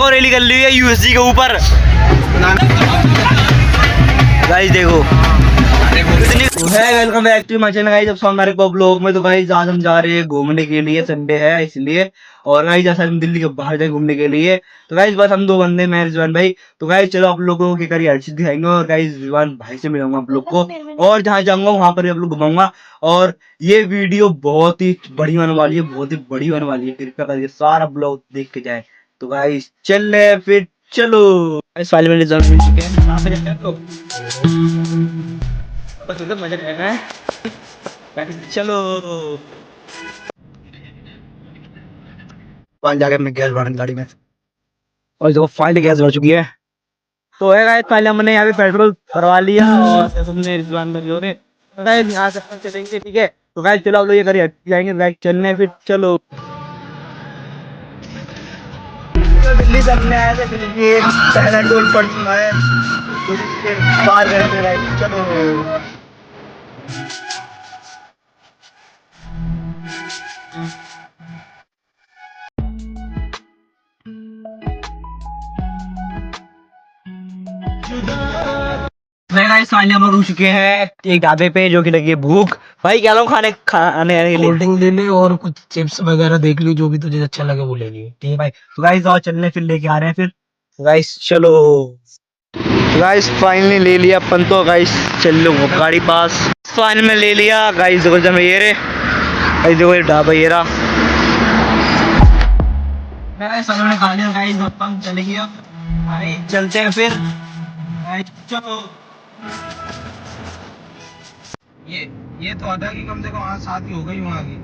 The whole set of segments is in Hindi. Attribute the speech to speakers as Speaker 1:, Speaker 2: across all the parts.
Speaker 1: देखो रैली कर ली है यूएसजी के ऊपर। गाइस देखो welcome back to my channel guys. अब हमारे ब्लॉग में तो गाइस आज हम जा रहे हैं घूमने के लिए, संडे है इसलिए। और गाइस जैसा हम दिल्ली के बाहर जाए घूमने के लिए, तो गाइस बस हम दो बंदे, मैं रिजवान भाई। तो गाइस चलो आप लोगों के करिए हर्षित दिखाएंगे और गाइस रिजवान भाई से मिलूंगा आप लोग को, और जहाँ जाऊंगा वहां पर आप लोग घुमाऊंगा। और ये वीडियो बहुत ही बड़ी होने वाली है, बहुत ही बड़ी होने वाली है, कृपया करके सारा ब्लॉग देख के जाए। तो गाइस चल फिर चलो। इस वाले में रिजल्ट मिल चुके हैं, मजा आएगा है। चलो पान जाके अपने गैस भरने गाड़ी में, और देखो फाइनली गैस भर चुकी है। तो है गाइस पहले हमने यहाँ पे पेट्रोल भरवा लिया और तुमने रिजवान में जो ने यहाँ से चलेंगे, ठीक है। तो गाइस चलो आप लोग ये करिए जाएंगे गाइस चलने, फिर चलो। दिल्ली से अपने आए थे, फिर ये पहला टोल पड़ चुका है, तो इसके पार करते गाइस चलो। हम रुक चुके हैं एक ढाबे पे, जो कि लगी है भूख। भाई क्या लो खाने के लिए
Speaker 2: कोल्ड ड्रिंक ले ले और कुछ चिप्स वगैरह देख ली, जो भी तुझे अच्छा लगे वो ले ली।
Speaker 1: ठीक है भाई। तो गाइस और चलने फिर लेके आ रहे हैं फिर गाइस चलो। गाइस फाइनली ले लिया अपन तो गाइस, चल लो गाड़ी पास। फाइनल में ले लिया गाइस, देखो जब ये रे गाइस, देखो ये ढाबा ये रहा। गाइस सबने खा लिया गाइस, अपन चले गए भाई, चलते हैं फिर गाइस चलो।
Speaker 2: ये तो आधा की कम से कम वहाँ शादी हो गई वहाँ की।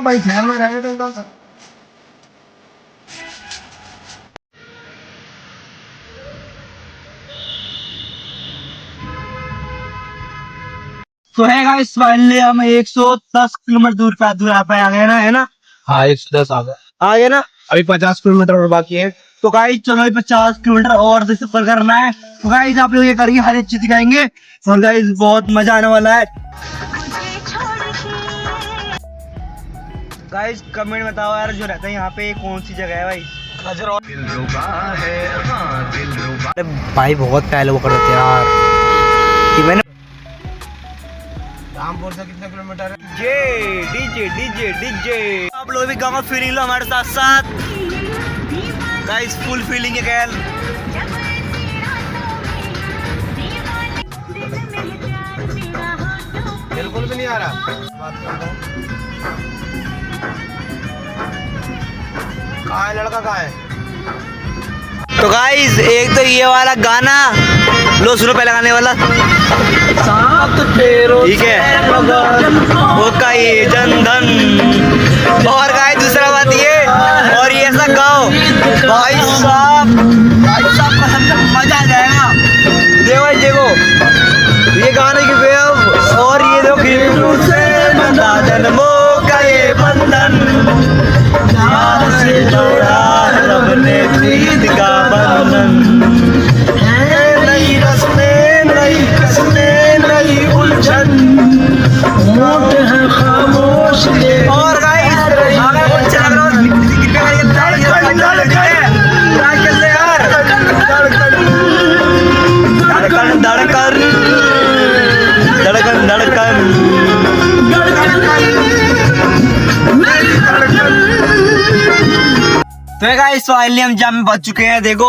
Speaker 2: भाई शहर में रहे तो
Speaker 1: तो है गाइस फाइनली हम 110 किलोमीटर दूर पे आ गए ना, है ना।
Speaker 2: हाँ 110
Speaker 1: आ गए ना।
Speaker 2: अभी 50 किलोमीटर और बाकी है।
Speaker 1: तो गाइस चलो 50 किलोमीटर और सफर करना है। तो गाइस आप लोग ये करिए, हर एक चीज दिखाएंगे और गाइस बहुत मजा आने वाला है। गाइस कमेंट बताओ यार, जो रहता है यहाँ पे कौन सी जगह है भाई। अरे भाई बहुत पहले वो कर देते यार कि मैंने
Speaker 2: रामपुर से कितने किलोमीटर है?
Speaker 1: जे डीजे डीजे डीजे। आप लोग भी गाँव फीलिंग लो हमारे साथ साथ गाइस, फुल फीलिंग है गैल।
Speaker 2: बिल्कुल भी नहीं आ रहा। बात करता हूँ, कहाँ है लड़का, कहाँ है?
Speaker 1: तो गाइस एक तो ये वाला गाना लो सुनो, पहले गाने वाला ठीक है, वो का ये जनधन। और गाइस दूसरा बात ये, और ये ऐसा गाओ भाई साहब कसम से मजा आ जाएगा। देखो देखो ये गाने की बेव, और ये देखो जन्मों का ये बंधन, याद से जोड़ा रब ने प्रीत का बंधन। नई रस्में नई कस्में नई उलझन, होंठ है खामोश ये। और गाइस आगे कुछ चल रहा है, धड़कन धड़कन धड़कन धड़कन। तो गाइस फाइनली हम जाम में पहुंच चुके हैं, देखो।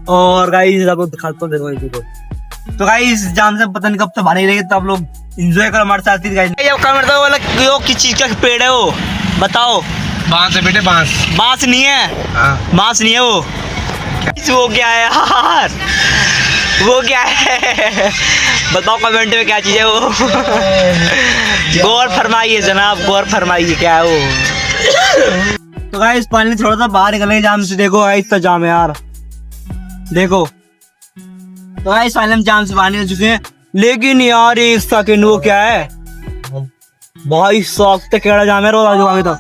Speaker 1: और गाइस आपको दिखाता हूँ, देखो। तो गाइस जाम से पता नहीं कब तक बाहर निकलेंगे, तो आप लोग एंजॉय करो हमारे साथ। गाइस किस चीज का पेड़ है वो बताओ?
Speaker 2: बांस है बेटे, बांस।
Speaker 1: बांस नहीं है, बांस नहीं है वो क्या है यार, वो क्या है बताओ कमेंट में, क्या चीज है वो? गौर फरमाइए जनाब, गौर फरमाइए क्या है वो। तो गाइस पानी थोड़ा सा बाहर निकलेंगे जाम से, देखो गाइस इतना जाम है यार, देखो। तो गाइस फाइनली हम जाम से बाहर निकल चुके हैं, लेकिन यार एक सेकंड वो क्या है भाई, सख्त केड़ा जाम है, रोज आगे तक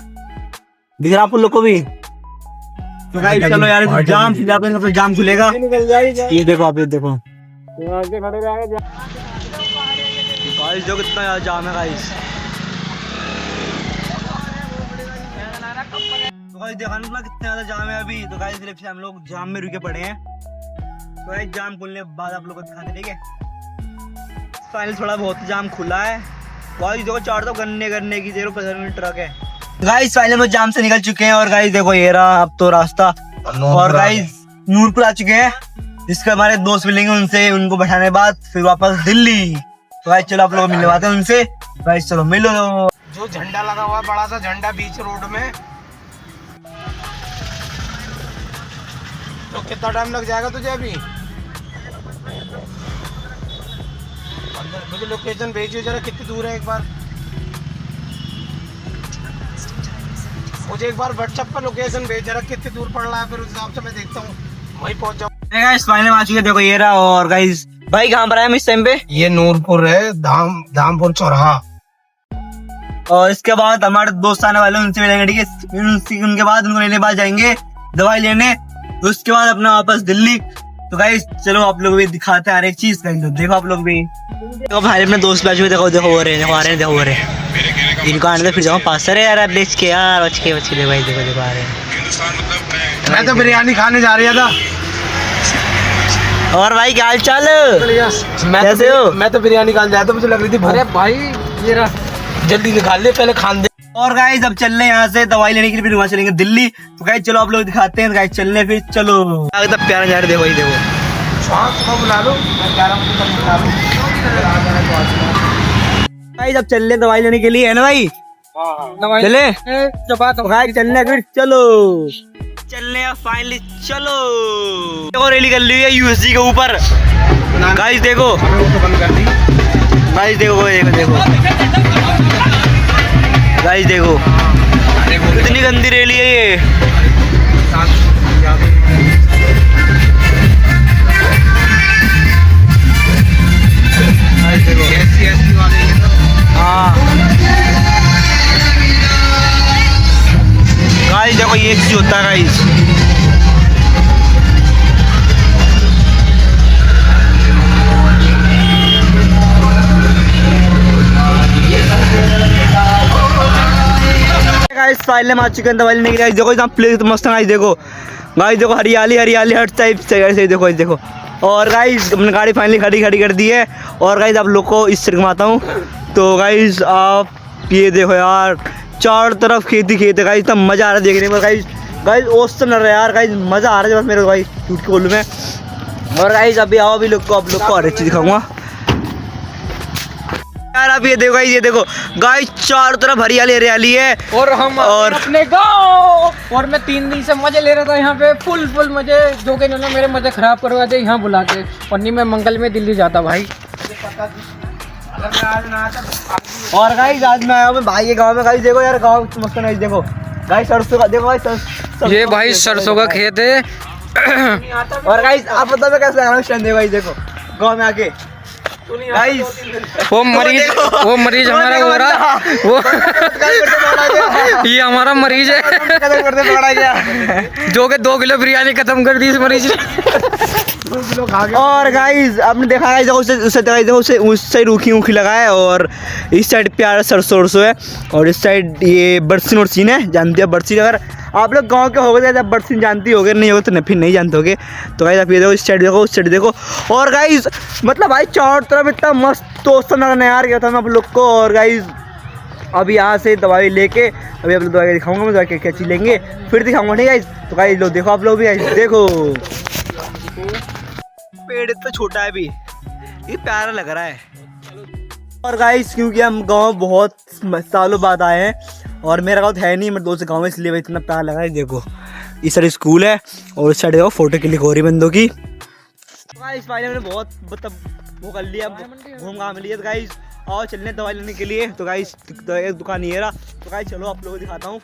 Speaker 1: दिख रहा आप लोग को भी। तो गाइस चलो यार जाम से जाते हैं, जाम खुलेगा। ये देखो आप, ये देखो गाइस देखो कितना ज़्यादा जाम है गाइस। तो गाइस देखा ना कितना ज़्यादा जाम है अभी। तो गाइस सिर्फ हम लोग जाम में रुके पड़े हैं। तो गाइस जाम खुलने के बाद आप लोगों को दिखाते, ठीक है। फाइनल थोड़ा बहुत जाम खुला है गाइस। देखो चार तो गन्ने की 0 ट्रक है गाइस। फाइनल में जाम से निकल चुके हैं और गाइस देखो ये रहा अब तो रास्ता। और गाइस नूरपुर आ चुके हैं, जिसके हमारे दोस्त मिलेंगे उनसे, उनको बैठाने के बाद फिर वापस दिल्ली। तो गाइस चलो आप लोग मिलवाते हैं उनसे। गाइस चलो मिलो।
Speaker 2: जो झंडा लगा हुआ है, बड़ा सा झंडा बीच रोड में, तो कितना टाइम लग जाएगा तुझे अभी? मुझे लोकेशन भेजिए जरा, कितनी दूर है एक बार मुझे एक बार व्हाट्सएप पर लोकेशन भेज जरा, कितनी दूर पड़ रहा है, फिर उस हिसाब से मैं देखता हूँ वहीं पहुँच जाऊँ।
Speaker 1: गाइस फाइनल आ चुके, देखो ये रहा। और गाइस भाई कहाँ पर आए हम इस टाइम पे?
Speaker 2: ये नूरपुर है, धामपुर चौराहा।
Speaker 1: और इसके बाद हमारे दोस्त आने वाले, उनसे मिलेंगे, ठीक है। उनके बाद उनको लेने बाद जाएंगे दवाई लेने, उसके बाद अपना वापस दिल्ली। तो गाइस चलो आप लोग भी दिखाते हैं हर एक चीज। देखो आप लोग भी, देखो भाई अपने दोस्त बैच में, देखो देखो हो रहे हैं, देखो आ रहे हैं, देखो हो रहे हैं। इनको आने दे, फिर जाओ पास। अरे यार बेच के यार, बच के दे भाई, देखो देखो आ रहे हैं।
Speaker 2: मैं तो बिरयानी खाने जा रहा था।
Speaker 1: और भाई क्या हाल चाल?
Speaker 2: कैसे हो? मैं तो बिरयानी खाने जाया था, मुझे लग रही थी। अरे भाई ये रहा, जल्दी निकाल ले, पहले खान दे। और गाइस अब चल रहे हैं यहाँ से दवाई लेने के लिए, फिर वहाँ चलेंगे दिल्ली। तो गाइस चलो आप लोग दिखाते हैं। गाइस चलने फिर चलो। एकदम प्यारा जा रहे, देखो भाई देखो। बुला लो, मैं 11 बजे तक बुला लूं।
Speaker 1: गाइस अब चल रहे दवाई लेने के लिए, है ना भाई? चले गाइस चलने फिर चलो। चलने फाइनली चलो। देखो रैली कर ली है यूएसजी के ऊपर। गाइस देखो, गाइस देखो देखो देखो गाइस देखो कितनी गंदी रैली है ये। हाँ गाइस देखो ये चीज होता है गाइस। गाइस फाइनल में आ चुके हैं दवाई लेने के लिए। देखो इतना प्लेस मस्त है गाइस। देखो गाइस देखो हरियाली हरियाली हर टाइप से, देखो इस देखो। और गाइस अपनी गाड़ी फाइनली खड़ी कर दी है। और गाइस आप लोग को इस तरह घुमाता हूँ। तो गाइस आप ये देखो यार, चारों तरफ खेती खेत है गाइस। इतना मजा आ रहा है देखने में गाइस। गाइस औसम लग रहा है यार गाइस, मजा आ रहा है बस मेरे को भाई, झूठ के बोलूं मैं। और गाइस अभी आओ, अभी लोग को आप लोग को हर एक चीज दिखाऊंगा यार। आप ये देखो गाइस, ये देखो गाइस चारों तरफ हरियाली हरियाली है।
Speaker 3: और हम अपने गाँव, और मैं 3 दिन से मजे ले रहा था यहाँ पे, फुल मजे, जो कि इन्होंने मेरे मजे खराब करवा दिए यहाँ बुला के। और नहीं मैं मंगल में दिल्ली जाता भाई।
Speaker 1: और गाइस आज मैं आया हूँ भाई के गांव में। गाइस देखो यार गांव मस्त है। देखो गाइस सरसों का, देखो गाइस
Speaker 3: ये भाई सरसों का खेत है।
Speaker 1: और गाइस आप बताओ मैं कैसे लगा रहा हूँ स्टैंड। देखो गाइस देखो गांव में आके गाइस
Speaker 3: वो मरीज हमारा हो रहा, वो ये हमारा मरीज है जो कि 2 किलो बिरयानी खत्म कर दी इस मरीज ने।
Speaker 1: और गाइस आपने देखा गाइस, देखो उस साइड ऊखी लगा है, और इस साइड प्यारा सरसों है, और इस साइड ये बरसीन है, जानते हो बरसीन? अगर आप लोग गांव के हो गए जब बरसीन जानती होगे, नहीं होगे तो फिर नहीं जानते होगे। तो गाइस आप ये देखो, इस साइड देखो, उस साइड देखो। और गाइस मतलब भाई चारों तरफ इतना मस्त दोस्त नया गया था मैं आप लोग को। और गाइस अभी यहाँ से दवाई लेके अभी आप लोग दवाई दिखाऊंगा मैं, दवाई क्या चीज लेंगे फिर दिखाऊंगा, ठीक है गाइस? तो गाइस लो देखो आप लोग भी गाइस देखो, पेड़ इतना छोटा है अभी, ये प्यारा लग रहा है। और गाइस क्योंकि हम गांव बहुत सालों बाद आए हैं, और मेरा गाँव है नहीं, मेरे दोस्त गाँव में, इसलिए इतना प्यारा लग रहा है। देखो इस साइड स्कूल है, और इस साइड देखो फोटो क्लिक हो रही बंदों की। गाइस भाई मैंने बहुत मतलब वो कर लिया, घूम घाम लिया। तो गाइस आओ चलने दवाई लेने के लिए। तो गाइस एक दुकान ये रहा। तो गाइस चलो आप लोगों को दिखाता हूँ।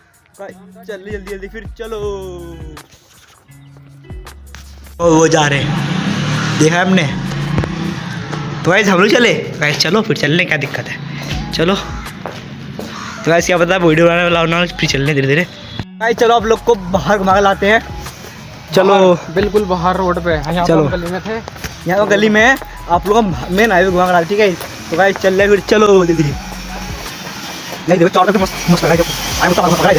Speaker 1: चल जल्दी फिर चलो। वो जा रहे हैं, देखा आपने? तो गाइस हम लोग चले। गाइस चलो फिर चलने, क्या दिक्कत है, चलो। तो गाइस क्या पता वीडियो बनाने वाला फिर चलने धीरे धीरे। गाइस चलो आप लोग को बाहर घुमा के लाते हैं, चलो।
Speaker 3: बिल्कुल बाहर रोड पे, यहाँ
Speaker 1: चलो
Speaker 3: गली में थे,
Speaker 1: यहाँ गली में आप लोग मेन हाईवे घुमा के लाते, ठीक है? तो गाइस चल रहे फिर चलो जल्दी। नहीं देखो चावल तो मस्त मस्त लगा है। आई तो मस्त लगा है।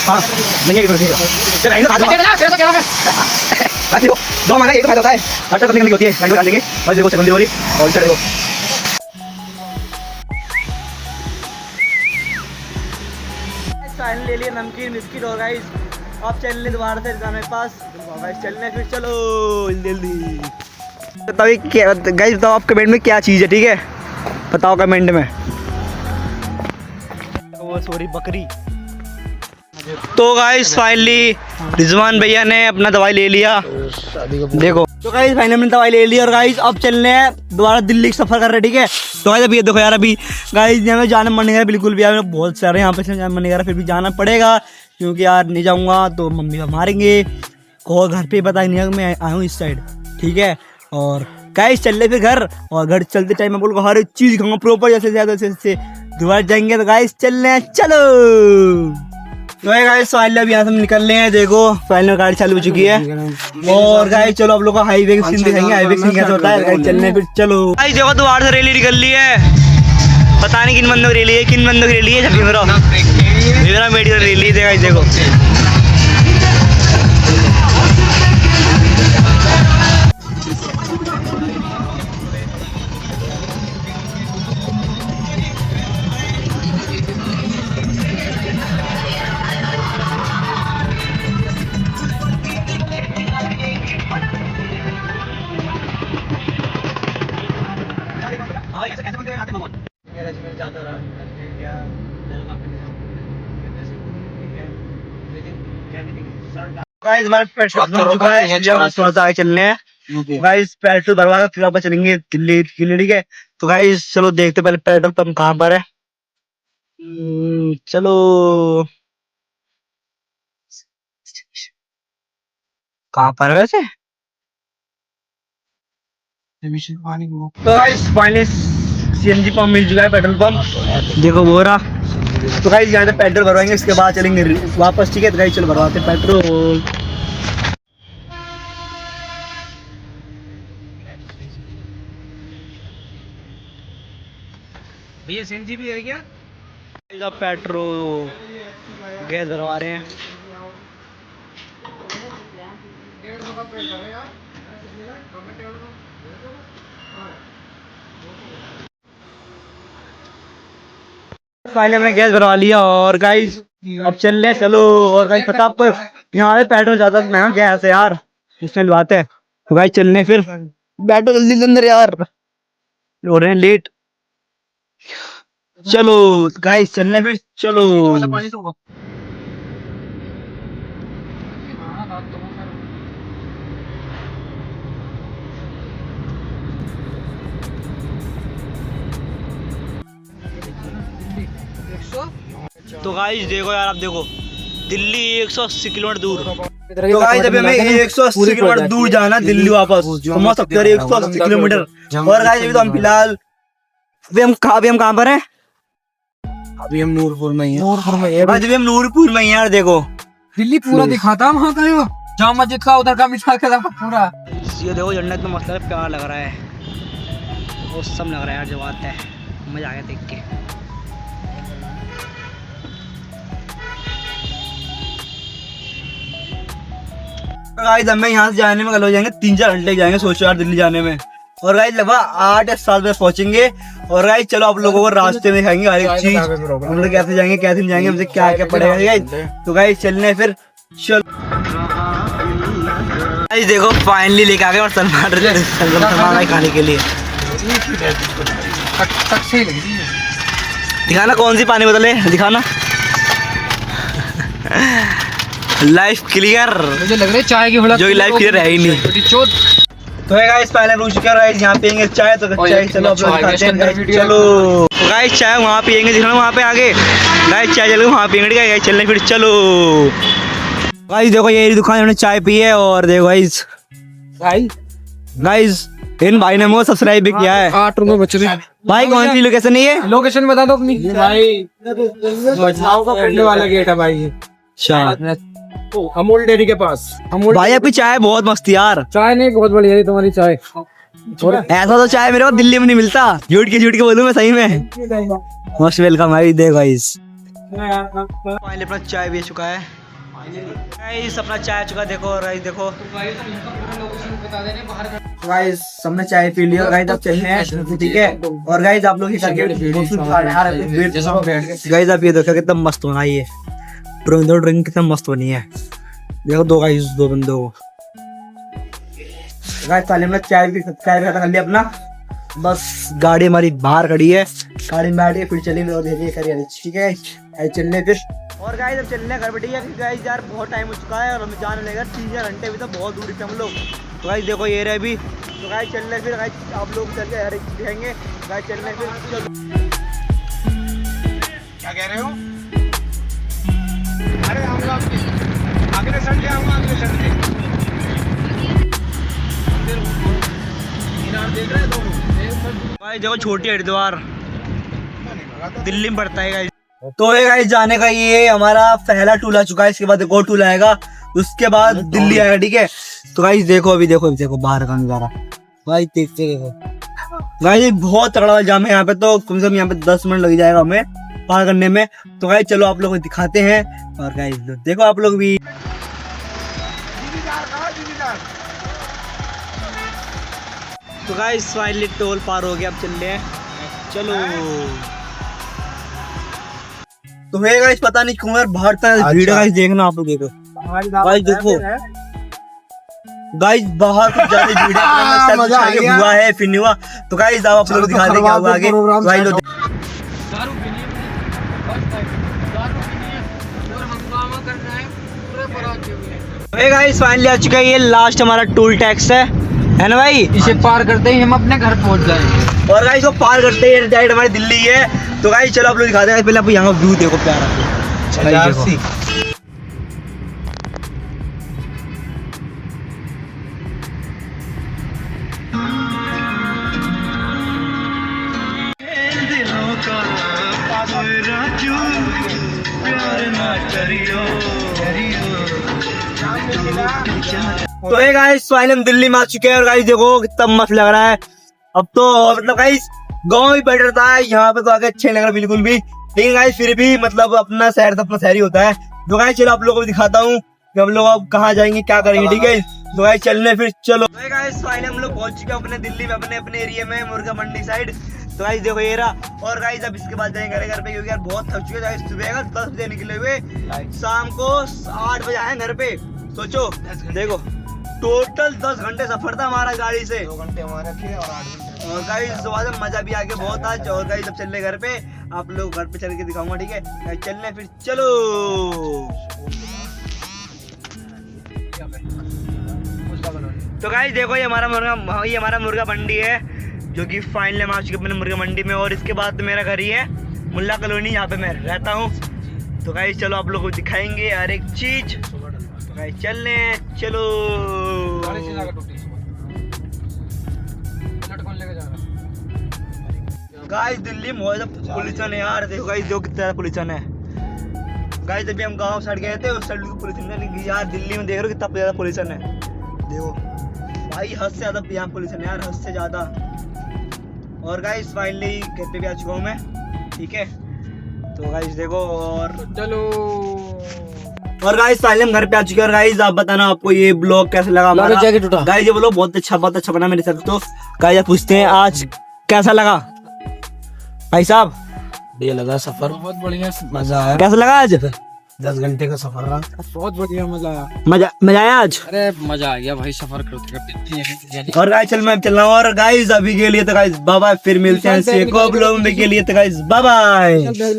Speaker 1: हां नहीं है इधर चल आइए आज देखो दो मांगा एक तो फायदा होता है। अच्छा करने की होती है गाइस डालेंगे और देखो चकंदी हो रही और चल देखो ले लिए नमकीन बिस्किट और गाइस आप चलने दोबारा से जाने पास गाइस चलने फिर चलो जल्दी। बताओ क्या गाइस बताओ आप कमेंट में क्या चीज़ है ठीक है बताओ कमेंट में। वो सॉरी बकरी। तो गाइस फाइनली रिजवान भैया ने अपना दवाई ले लिया देखो। तो गाइस फाइनली हमने दवाई ले ली और गाइस अब चलने हैं दोबारा दिल्ली सफर कर रहे हैं ठीक है। तो गाइस अभी ये देखो यार अभी गाइस यहाँ में जाना मन नहीं कर बिल्कुल भी यार बहुत सारे यहाँ पे जाना मन नहीं कर फिर भी जाना पड़ेगा क्योंकि यार नहीं जाऊँगा तो मम्मी को मारेंगे और घर पे पता ही नहीं है मैं आया हूँ इस साइड ठीक है। और गाइस चल रहे फिर घर और घर चलते टाइम मैं बोलूँगा हर एक चीज़ खाऊंगा प्रॉपर जैसे ज़्यादा से दोबारा जाएंगे। तो गाइस चल रहे हैं चलो। तो गाइस फाइनली अभी यहाँ से निकल रहे हैं देखो फाइनली गाड़ी चालू हो चुकी है और गाइस चलो आप लोग को हाईवे का सीन दिखाएंगे हाईवे सीन कैसे होता है। गाइस चलने फिर चलो। गाइस देखो दोबारा से रैली निकल ली है पता नहीं किन बंदों की रैली है किन बंदों की रैली है मेरा मेडिकल रैली है गाइस देखो। गाइस हमारे पेट्रोल भर चुका है थोड़ा सा आगे चलने हैं गाइस पेट्रोल भरवा कर फिर वापस चलेंगे दिल्ली ठीक है। तो गाइस चलो देखते पहले पेट्रोल पंप कहाँ पर है। चलो कहाँ पर है वैसे। तो गाइस फाइनली सीएनजी पंप मिल चुका है पेट्रोल पंप देखो वो रहा। तो गाइस यहाँ से पेट्रोल भरवाएंगे इसके बाद चलेंगे वापस ठीक है। तो गाइस चलो भरवाते पेट्रोल।
Speaker 3: भैया सीएनजी भी है क्या?
Speaker 1: अब पेट्रोल गैस भरवा रहे हैं। फाइनली हमने गैस भरवा लिया और गाइस अब चल रहे हैं चलो। और गाइस पता आपको यहाँ पे पेट्रोल ज्यादा महंगा गैस है यार इसमें लवाते हैं। तो गाइस चलने फिर बैठो जल्दी अंदर यार हो रहे हैं लेट। चलो गाइस चलने फिर चलो। तो गाइस देखो यार आप देखो दिल्ली 180 किलोमीटर दूर। तो गाइस अभी हमें 180 किलोमीटर दूर जाना दिल्ली वापस समझ सकते हो 180 किलोमीटर। और गाइस अभी तो हम फिलहाल अभी हम कहाँ पर हैं
Speaker 3: अभी हम नूरपुर में ही हैं।
Speaker 1: आज अभी हम नूरपुर में ही हैं यार देखो
Speaker 3: दिल्ली पूरा दिखाता हम वहाँ का जहाँ मस्जिद का उधर का मिसाल का पूरा
Speaker 1: ये देखो झंडा इतना मस्त है प्यार लग रहा है औसम लग रहा है यार जो बात है मजा आ गया देख के। गाइस हमें यहाँ से जाने में कल हो जाएंगे 3-4 घंटे जाएंगे सोचो यार दिल्ली जाने में। और गाइस लगभग 8 या 7 बजे पहुंचेंगे। और गाइस चलो आप लोगों को रास्ते में दिखाएंगे हर एक चीज हम लोग कैसे जाएंगे कैसे नहीं जाएंगे हमसे क्या क्या पड़ेगा गाइस। तो गाइस चलने फिर चलो। गाइस देखो फाइनली लेके आ गए और सलमान खाने के लिए दिखाना कौन सी पानी बोतल है दिखाना लाइफ क्लियर।
Speaker 3: मुझे लग रहा है चाय की
Speaker 1: जो लाइफ क्लियर है ही नहीं। तो है गाइस पहले रुक चुका है यहाँ पियेंगे चाय। तो चाय चलो आप लोग दिखाते हैं चलो। तो गाइस चाय वहाँ पियेंगे दिखाना वहाँ पे आगे गाइस चाय चलो वहाँ पियेंगे गाइस चलने फिर चलो। गाइस देखो ये दुकान हमने चाय पी है और देखो गाइस इन भाई ने मुझे सब्सक्राइब भी किया है।
Speaker 3: 8 रुपए बच रहे
Speaker 1: भाई कौन सी लोकेशन है ये
Speaker 3: लोकेशन बता दो अपनी भाई वाला गेट है भाई अमूल डेयरी के पास। अमूल
Speaker 1: भाई आपकी चाय बहुत मस्त यार।
Speaker 3: चाय नहीं बहुत बढ़िया है तुम्हारी चाय
Speaker 1: ऐसा तो चाय मेरे को दिल्ली में नहीं मिलता, झूठ के बोलूं मैं सही में। मोस्ट वेलकम भाई। देखो गाइस फाइनली अपना चाय भी चुका है गाइस, अपना चाय चुका। देखो गाइस देखो गाइस सबने चाय पी लिया गाइस, अब चलते हैं ठीक है। और गाइस आप लोग ही गाइस आप ये देखो कितना मस्त बना ये ड्रिंक, कितना मस्त बनी है। देखो दो गाइस, दो बंदों को गाइस साले में चाय भी खत्म कर लिया अपना। बस गाड़ी हमारी बाहर खड़ी है, गाड़ी में बैठ के फिर चलेंगे और धीरे करिए ठीक है चलने फिर। और गाइस अब चलने घर बैठे है गाइस, यार बहुत टाइम हो चुका है और हमें जाने लगेगा 3-4 घंटे, अभी तो बहुत दूर थे हम लोग। तो गाइस देखो ये रहे अभी, तो गाइस चलने फिर गाइस आप लोग चल के हर एक दिखाएंगे गाइस चलने फिर। चलो
Speaker 2: क्या कह रहे हो? अरे आऊंगा अगले संडे, आऊंगा अगले संडे। देख रहे हो गाइस, देखो छोटी हरिद्वार दिल्ली में पड़ता है गाइस।
Speaker 1: तो ये गाइस जाने का ये हमारा पहला टूल आ चुका है, इसके बाद एक और टूल आएगा, उसके बाद दिल्ली आएगा ठीक है। तो गाइस देखो अभी देखो बाहर का नजारा भाई, देखते देखो गाइस बहुत तगड़ा जाम है यहाँ पे, तो कम से कम यहाँ पे 10 मिनट लग जाएगा हमें पार करने में। तो गाइस चलो आप लोग को दिखाते हैं, और गाइस देखो आप लोग भी। तो गाइस फाइनली टोल पार हो गया, अब चल रहे हैं चलो। तो है गाइस पता नहीं क्यों यार बाहर तक भीड़ है गाइस, देखना आप लोग देखो गाइस देखो गाइस बाहर कुछ ज्यादा भीड़ है, मजा आ गया हुआ है फिर नहीं हुआ। तो गाइस आप लोग दिखा देंगे क्या आगे गाइस लोग।
Speaker 3: दारू पीनी है, दारू पीनी है और हंगामा करना है पूरे बारात के लिए।
Speaker 1: गाइस फाइनली आ चुका है ये लास्ट हमारा टोल टैक्स है ना भाई।
Speaker 3: इसे पार करते ही हम अपने घर पहुंच जाएंगे।
Speaker 1: और गाइस वो पार करते ही डायरेक्ट हमारी दिल्ली है। तो गाइस चलो आप लोग दिखाते हैं, पहले आप यहाँ का व्यू देखो प्यारा से। तो ये गाइस फाइनली हम दिल्ली में आ चुके हैं, और गाइस देखो कितना मस्त लग रहा है। अब तो मतलब गाइस गांव भी बेटर था, यहाँ पे तो आगे अच्छे लग रहा बिल्कुल भी, लेकिन गाइस फिर भी मतलब अपना शहर तो अपना शहर ही होता है। तो गाइस चलो आप लोगों को दिखाता हूँ कि हम लोग अब कहाँ जाएंगे क्या करेंगे ठीक है। तो गाइस चलने फिर चलो। तो गाइस फाइनली हम लोग पहुंच चुके हैं अपने दिल्ली में, अपने एरिया में मुर्गा मंडी साइड। तो गाइस देखो ये रहा, और गाइस अब इसके बाद जाएंगे घर पे, क्योंकि यार बहुत थक चुके हैं। सुबह का 10 बजे निकले हुए, शाम को 8 बजे आए घर पे। सोचो देखो टोटल 10 घंटे सफर था हमारा गाड़ी से,
Speaker 2: 2 घंटे हमारे थे और 8 घंटे।
Speaker 1: और गाइस बाद मजा भी आ गया बहुत आज। और गाइस अब चल रहे घर पे, आप लोग घर पे चल के दिखाऊंगा ठीक है। गाइस चलने फिर चलो। तो गाइस देखो ये हमारा मुर्गा मंडी है, जो कि फाइनली हम आ चुके अपने मुर्गा मंडी में। और इसके बाद मेरा घर ही है मुल्ला कॉलोनी, यहाँ पे मैं रहता हूँ। तो गाइस चलो आप लोग को दिखाएंगे हर एक चीज। तो गाइस चलने चलो। गाइस दिल्ली में पोल्यूशन है यार, देखो गाइस देखो कितना ज्यादा पोल्यूशन है। गाइस अभी हम गांव साइड गए थे, उस साइड पोल्यूशन नहीं यार, दिल्ली में देख रहे हो कितना ज्यादा पोल्यूशन है। देखो भाई हद से ज्यादा यहाँ पोल्यूशन है यार, हद से ज्यादा। और गाइस फाइनली घर पे भी आ चुका हूँ मैं ठीक है। तो गाइस देखो और
Speaker 3: चलो।
Speaker 1: और गाइस फाइनली हम घर पे आ चुके हैं। और गाइस आप बताना आपको ये ब्लॉग कैसा लगा हमारा। गाइस ये ब्लॉग बहुत अच्छा बना मेरे तरफ। तो गाइस आप पूछते हैं आज कैसा लगा भाई साहब।
Speaker 2: ये लगा सफर
Speaker 3: बहुत बढ़िया,
Speaker 2: मजा आया।
Speaker 1: कैसा लगा आज?
Speaker 2: 10 घंटे का सफर रहा,
Speaker 3: बहुत बढ़िया, मजा आया।
Speaker 1: मजा आया आज।
Speaker 3: अरे मजा आ गया भाई सफर करते करते।
Speaker 1: और गाइस चल मैं चल रहा हूँ। और गाइस अभी के लिए तो गाइस बाय बाय, फिर मिलते हैं एक और ब्लॉग में के लिए। तो गाइस बाय बाय।